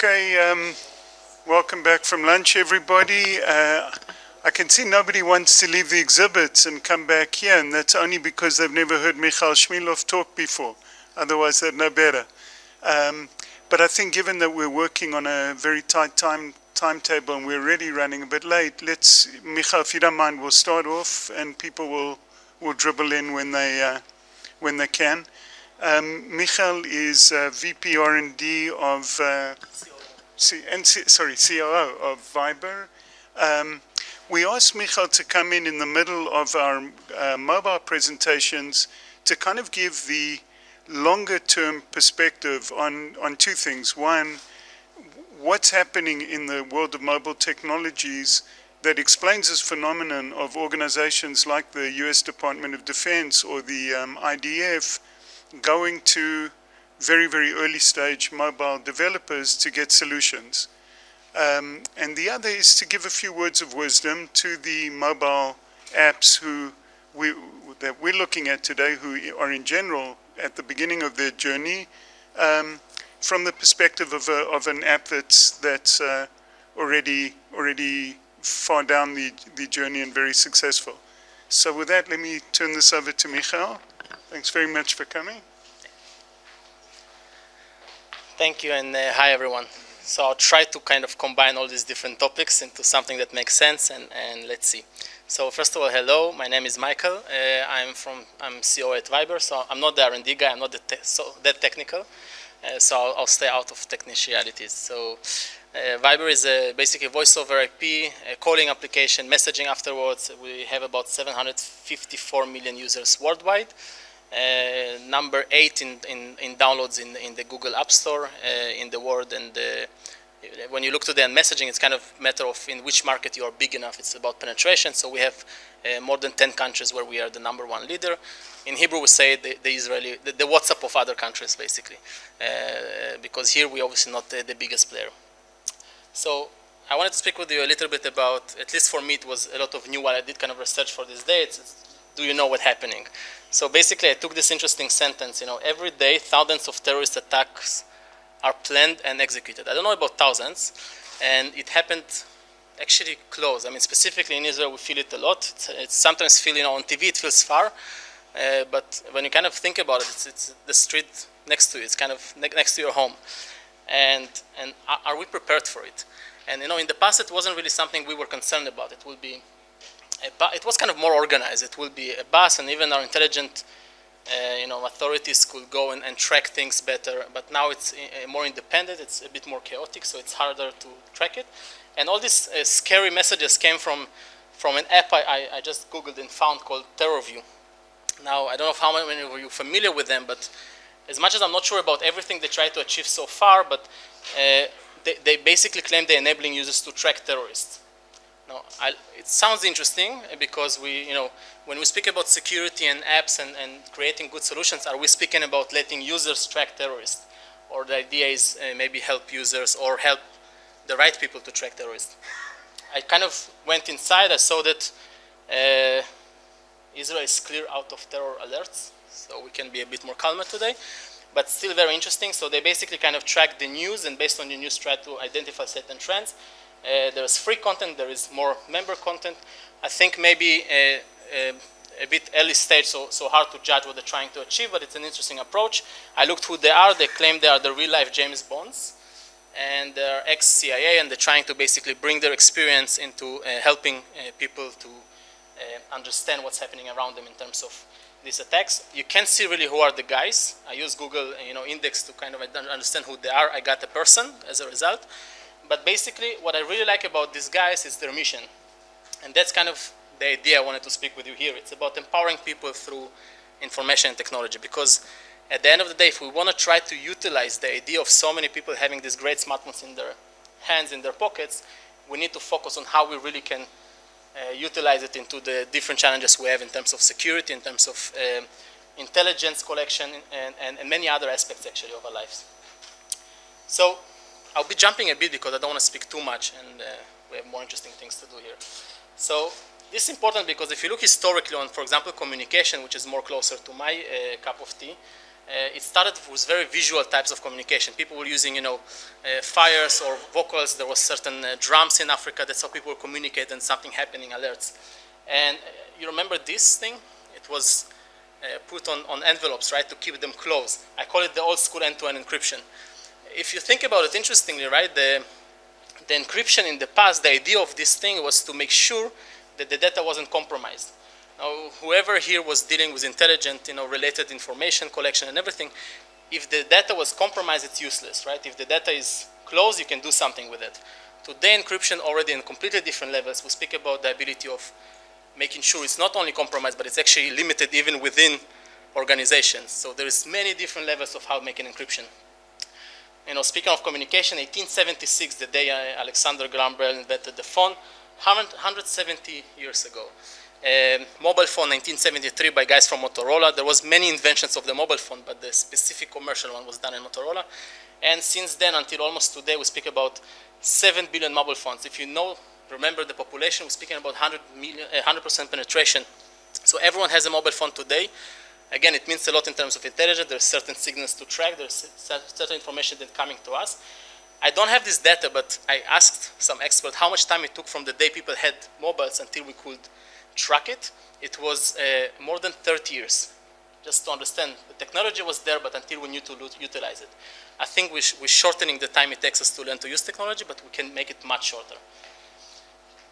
Okay, welcome back from lunch, everybody. I can see nobody wants to leave the exhibits and come back here, and that's only because they've never heard Michael Shmilov talk before. Otherwise, they'd know better. But I think given that we're working on a very tight timetable and we're already running a bit late, Michael, if you don't mind, we'll start off and people will dribble in when they can. Michael is VP R&D of COO of Viber. We asked Michael to come in the middle of our mobile presentations to kind of give the longer-term perspective on two things. One, what's happening in the world of mobile technologies that explains this phenomenon of organizations like the US Department of Defense or the IDF going to very, very early stage mobile developers to get solutions. And the other is to give a few words of wisdom to the mobile apps that we're looking at today, who are in general at the beginning of their journey, from the perspective of an app that's already far down the journey and very successful. So with that, let me turn this over to Michael. Thanks very much for coming. Thank you, and hi everyone. So I'll try to kind of combine all these different topics into something that makes sense, and let's see. So first of all, hello, my name is Michael. I'm CEO at Viber, so I'm not the R&D guy, I'm not that technical, so I'll stay out of technicalities. So Viber is basically a voice over IP, a calling application, messaging afterwards. We have about 754 million users worldwide. Number 8 in downloads in the Google App Store in the world, and when you look to the messaging, it's kind of a matter of in which market you are big enough. It's about penetration. So we have more than 10 countries where we are the #1 leader. In Hebrew, we say the WhatsApp of other countries, basically, because here we're obviously not the biggest player. So I wanted to speak with you a little bit about, at least for me, it was a lot of new while I did kind of research for this day. Do you know what's happening? So basically, I took this interesting sentence, every day thousands of terrorist attacks are planned and executed. I don't know about thousands, and it happened actually close. I mean, specifically in Israel, we feel it a lot. It's sometimes feel, on TV, it feels far, but when you kind of think about it, it's the street next to you. It's kind of next to your home. And are we prepared for it? And, in the past, it wasn't really something we were concerned about. It was kind of more organized. It will be a bus, and even our intelligent, authorities could go and track things better. But now it's more independent. It's a bit more chaotic, so it's harder to track it. And all these scary messages came from an app I just Googled and found called TerrorView. Now, I don't know how many of you are familiar with them, but as much as I'm not sure about everything they tried to achieve so far, but they basically claim they're enabling users to track terrorists. Now, it sounds interesting because when we speak about security and apps and creating good solutions, are we speaking about letting users track terrorists? Or the idea is maybe help users or help the right people to track terrorists? I kind of went inside. I saw that Israel is clear out of terror alerts, so we can be a bit more calmer today, but still very interesting. So they basically kind of track the news, and based on the news try to identify certain trends. There's free content, there is more member content. I think maybe a bit early stage, so hard to judge what they're trying to achieve, but it's an interesting approach. I looked who they are. They claim they are the real-life James Bonds, and they're ex-CIA, and they're trying to basically bring their experience into helping people to understand what's happening around them in terms of these attacks. You can't see really who are the guys. I use Google index to kind of understand who they are. I got a person as a result. But basically, what I really like about these guys is their mission. And that's kind of the idea I wanted to speak with you here. It's about empowering people through information and technology. Because at the end of the day, if we want to try to utilize the idea of so many people having these great smartphones in their hands, in their pockets, we need to focus on how we really can utilize it into the different challenges we have in terms of security, in terms of intelligence collection, and many other aspects, actually, of our lives. So I'll be jumping a bit because I don't want to speak too much, and we have more interesting things to do here. So this is important because if you look historically on, for example, communication, which is more closer to my cup of tea, it started with very visual types of communication. People were using, fires or vocals. There was certain drums in Africa. That's how people communicate and something happening, alerts. And you remember this thing? It was put on envelopes, right, to keep them close. I call it the old school end-to-end encryption. If you think about it interestingly, right, the encryption in the past, the idea of this thing was to make sure that the data wasn't compromised. Now, whoever here was dealing with intelligent, related information collection and everything, if the data was compromised, it's useless, right? If the data is closed, you can do something with it. Today, encryption already in completely different levels. We speak about the ability of making sure it's not only compromised, but it's actually limited even within organizations. So there's many different levels of how to make an encryption. Speaking of communication, 1876, the day Alexander Graham Bell invented the phone, 170 years ago. Mobile phone, 1973, by guys from Motorola. There was many inventions of the mobile phone, but the specific commercial one was done in Motorola. And since then, until almost today, we speak about 7 billion mobile phones. If you remember the population, we're speaking about 100% penetration. So everyone has a mobile phone today. Again, it means a lot in terms of intelligence. There's certain signals to track. There's certain information that's coming to us. I don't have this data, but I asked some expert how much time it took from the day people had mobiles until we could track it. It was more than 30 years. Just to understand, the technology was there, but until we knew to utilize it. I think we're shortening the time it takes us to learn to use technology, but we can make it much shorter.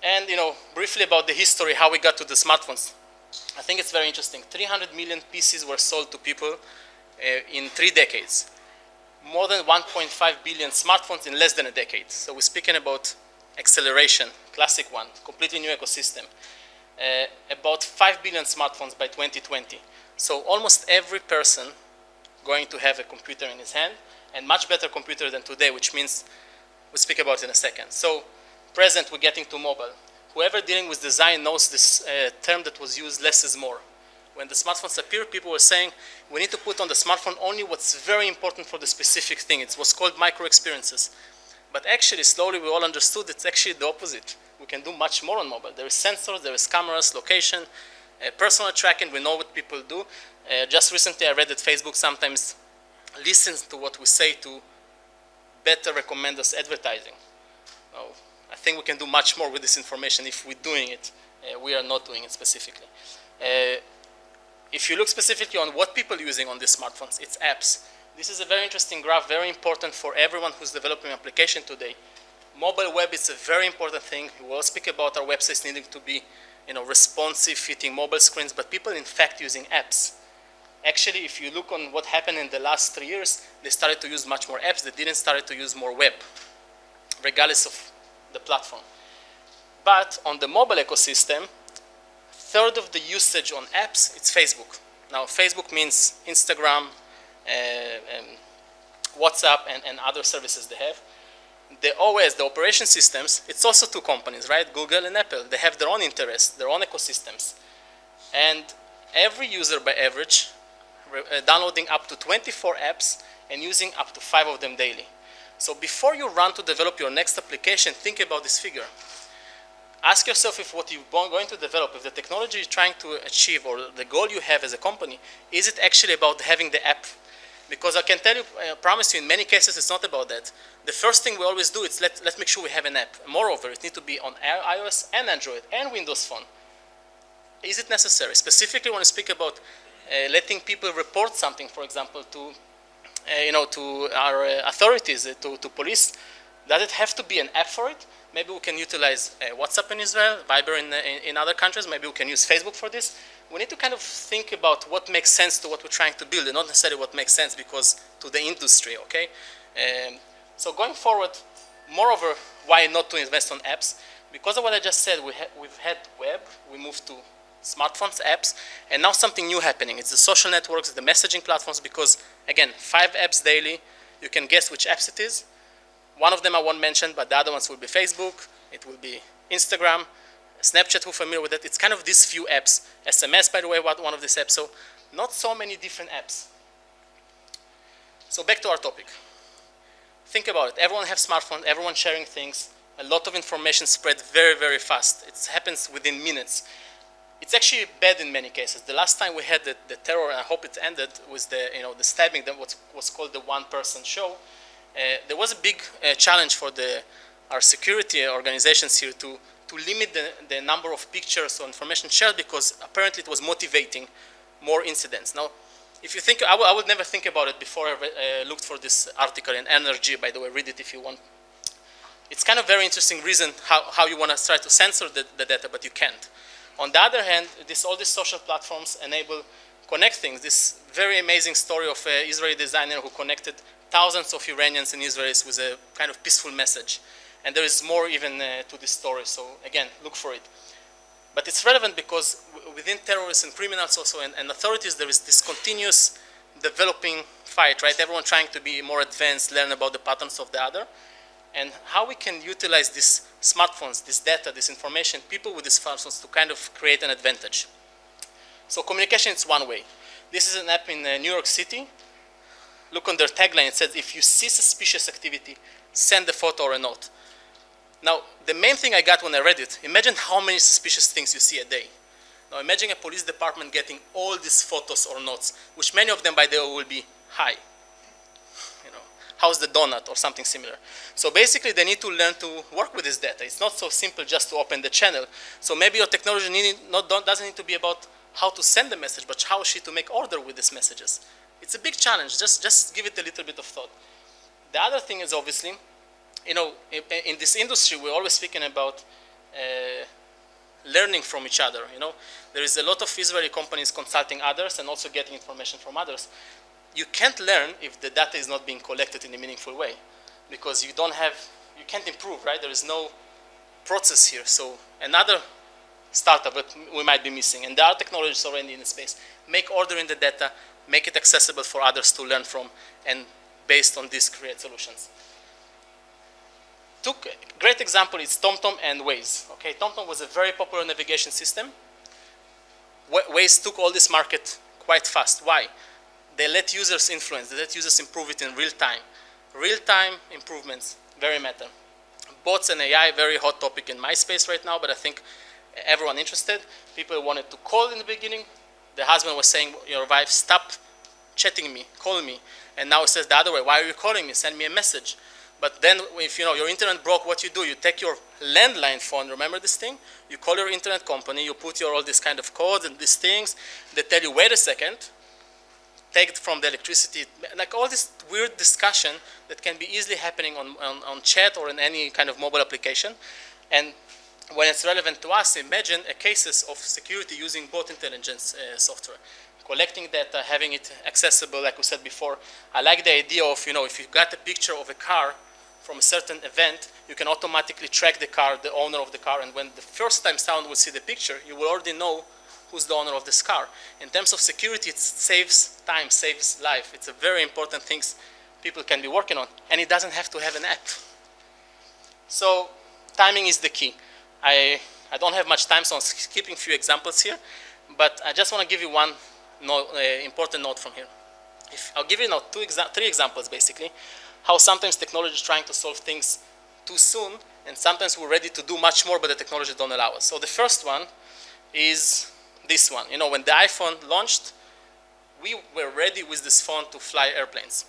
And briefly about the history, how we got to the smartphones. I think it's very interesting. 300 million PCs were sold to people in 3 decades. More than 1.5 billion smartphones in less than a decade. So we're speaking about acceleration, classic one, completely new ecosystem. About 5 billion smartphones by 2020. So almost every person going to have a computer in his hand, and much better computer than today, which means we'll speak about it in a second. So present, we're getting to mobile. Whoever dealing with design knows this term that was used, less is more. When the smartphones appeared, people were saying, we need to put on the smartphone only what's very important for the specific thing. It was called micro experiences. But actually, slowly we all understood it's actually the opposite. We can do much more on mobile. There is sensors, there is cameras, location, personal tracking. We know what people do. Just recently, I read that Facebook sometimes listens to what we say to better recommend us advertising. Now, I think we can do much more with this information if we're doing it. We are not doing it specifically. If you look specifically on what people are using on these smartphones, it's apps. This is a very interesting graph, very important for everyone who's developing an application today. Mobile web is a very important thing. We will speak about our websites needing to be responsive, fitting mobile screens, but people in fact using apps. Actually, if you look on what happened in the last 3 years, they started to use much more apps. They didn't start to use more web, regardless of the platform. But on the mobile ecosystem, third of the usage on apps, it's Facebook. Now, Facebook means Instagram, WhatsApp, and other services they have. The OS, the operation systems, it's also 2 companies, right? Google and Apple. They have their own interests, their own ecosystems. And every user, by average, downloading up to 24 apps and using up to 5 of them daily. So before you run to develop your next application, think about this figure. Ask yourself if what you're going to develop, if the technology you're trying to achieve or the goal you have as a company, is it actually about having the app? Because I can tell you, I promise you, in many cases, it's not about that. The first thing we always do is let's make sure we have an app. Moreover, it needs to be on iOS and Android and Windows Phone. Is it necessary? Specifically, when we speak about letting people report something, for example, to our authorities, to police, does it have to be an app for it? Maybe we can utilize WhatsApp in Israel, Viber in other countries. Maybe we can use Facebook for this. We need to kind of think about what makes sense to what we're trying to build, and not necessarily what makes sense because to the industry, okay? So going forward, moreover, why not to invest on apps? Because of what I just said, we've had web, we moved to smartphones, apps, and now something new happening. It's the social networks, the messaging platforms, because, again, 5 apps daily. You can guess which apps it is. One of them I won't mention, but the other ones will be Facebook, it will be Instagram, Snapchat, who's familiar with it. It's kind of these few apps. SMS, by the way, one of these apps. So not so many different apps. So back to our topic. Think about it. Everyone has smartphones, everyone sharing things. A lot of information spread very, very fast. It happens within minutes. it's actually bad in many cases. The last time we had the terror, and I hope it ended, was the stabbing that was called the one-person show. There was a big challenge for our security organizations here to limit the number of pictures or information shared, because apparently it was motivating more incidents. Now, if you think, I would never think about it before I looked for this article in Energy, by the way, read it if you want. It's kind of very interesting reason how you want to try to censor the data, but you can't. On the other hand, all these social platforms enable connecting. This very amazing story of an Israeli designer who connected thousands of Iranians and Israelis with a kind of peaceful message. And there is more even to this story, so again, look for it. But it's relevant because within terrorists and criminals also and authorities, there is this continuous developing fight, right? Everyone trying to be more advanced, learn about the patterns of the other. And how we can utilize these smartphones, this data, this information, people with these smartphones to kind of create an advantage. So communication is one way. This is an app in New York City. Look on their tagline, it says, if you see suspicious activity, send a photo or a note. Now, the main thing I got when I read it, imagine how many suspicious things you see a day. Now, imagine a police department getting all these photos or notes, which many of them, by the way, will be hi. How's the donut or something similar. So basically, they need to learn to work with this data. It's not so simple just to open the channel. So maybe your technology doesn't need to be about how to send the message, but how is she to make order with these messages. It's a big challenge. Just give it a little bit of thought. The other thing is obviously, in this industry, we're always speaking about learning from each other. There is a lot of Israeli companies consulting others and also getting information from others. You can't learn if the data is not being collected in a meaningful way, because you can't improve, right? There is no process here. So another startup that we might be missing, and there are technologies already in the space, make order in the data, make it accessible for others to learn from, and based on this, create solutions. Great example is TomTom and Waze. Okay, TomTom was a very popular navigation system. Waze took all this market quite fast. Why? They let users influence, they let users improve it in real time. Real-time improvements, very matter. Bots and AI, very hot topic in my space right now, but I think everyone interested. People wanted to call in the beginning. The husband was saying, your wife, stop chatting me, call me. And now it says the other way, why are you calling me? Send me a message. But then if your internet broke, what you do, you take your landline phone, remember this thing? You call your internet company, you put all these kind of codes and these things. They tell you, wait a second, take it from the electricity, like all this weird discussion that can be easily happening on chat or in any kind of mobile application. And when it's relevant to us, imagine cases of security using bot intelligence software. Collecting data, having it accessible, like we said before. I like the idea of, if you got a picture of a car from a certain event, you can automatically track the car, the owner of the car, and when the first time someone will see the picture, you will already know who's the owner of this car. In terms of security, it saves time, saves life. It's a very important thing people can be working on, and it doesn't have to have an app. So timing is the key. I don't have much time, so I'm skipping a few examples here, but I just want to give you one important note from here. I'll give you three examples, basically, how sometimes technology is trying to solve things too soon, and sometimes we're ready to do much more, but the technology don't allow us. So the first one is this one. When the iPhone launched, we were ready with this phone to fly airplanes.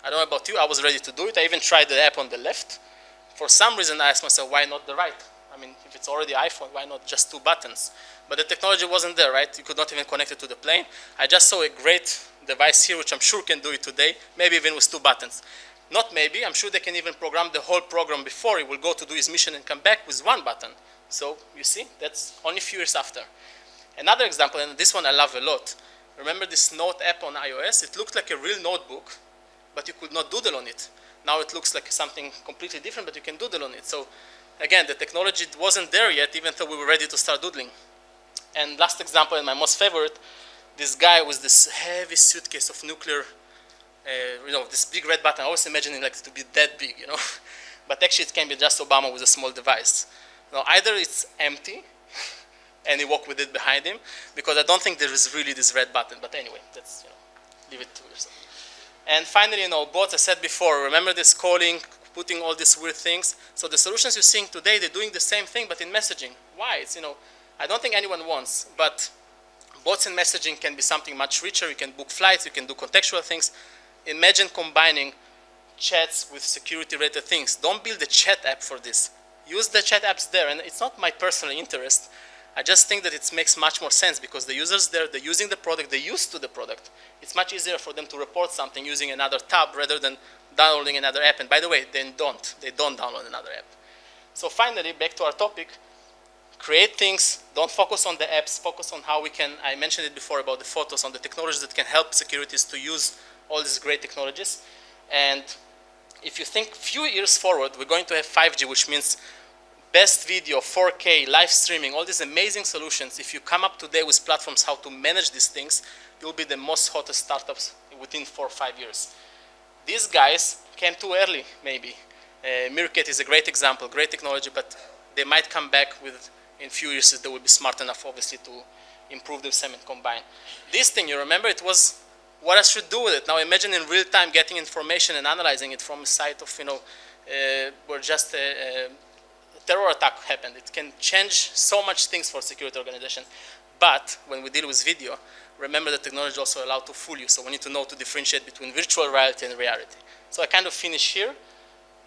I don't know about you, I was ready to do it. I even tried the app on the left. For some reason, I asked myself, why not the right? I mean, if it's already iPhone, why not just 2 buttons? But the technology wasn't there, right? You could not even connect it to the plane. I just saw a great device here, which I'm sure can do it today, maybe even with 2 buttons. Not maybe, I'm sure they can even program the whole program before it will go to do his mission and come back with 1 button. So, you see, that's only a few years after. Another example, and this one I love a lot. Remember this Note app on iOS? It looked like a real notebook, but you could not doodle on it. Now it looks like something completely different, but you can doodle on it. So, again, the technology wasn't there yet, even though we were ready to start doodling. And last example, and my most favorite, this guy with this heavy suitcase of nuclear, this big red button. I always imagine it like to be that big, But actually it can be just Obama with a small device. Now, either it's empty, and he walked with it behind him, because I don't think there is really this red button. But anyway, that's, leave it to yourself. And finally, bots, I said before, remember this calling, putting all these weird things. So the solutions you're seeing today, they're doing the same thing, but in messaging. Why? It's, I don't think anyone wants, but bots and messaging can be something much richer. You can book flights, you can do contextual things. Imagine combining chats with security-related things. Don't build a chat app for this. Use the chat apps there, and it's not my personal interest. I just think that it makes much more sense because the users there, they're using the product, they're used to the product. It's much easier for them to report something using another tab rather than downloading another app. And by the way, they don't download another app. So finally, back to our topic, create things, don't focus on the apps, focus on how we can, I mentioned it before about the photos, on the technologies that can help securities to use all these great technologies. And if you think few years forward, we're going to have 5G, which means best video, 4K, live streaming, all these amazing solutions. If you come up today with platforms how to manage these things, you'll be the most hottest startups within 4 or 5 years. These guys came too early, maybe. Meerkat is a great example, great technology, but they might come back with, in few years, they will be smart enough, obviously, to improve the SEM and combine. This thing, you remember, it was what I should do with it. Now imagine in real time getting information and analyzing it from a site of, where just a terror attack happened. It can change so much things for security organization. But when we deal with video, remember that technology also allowed to fool you. So we need to know to differentiate between virtual reality and reality. So I kind of finish here.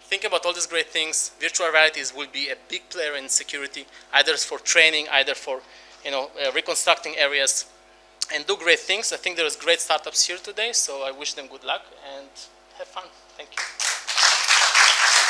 Think about all these great things. Virtual realities will be a big player in security, either for training, either for reconstructing areas, and do great things. I think there's great startups here today, so I wish them good luck and have fun. Thank you.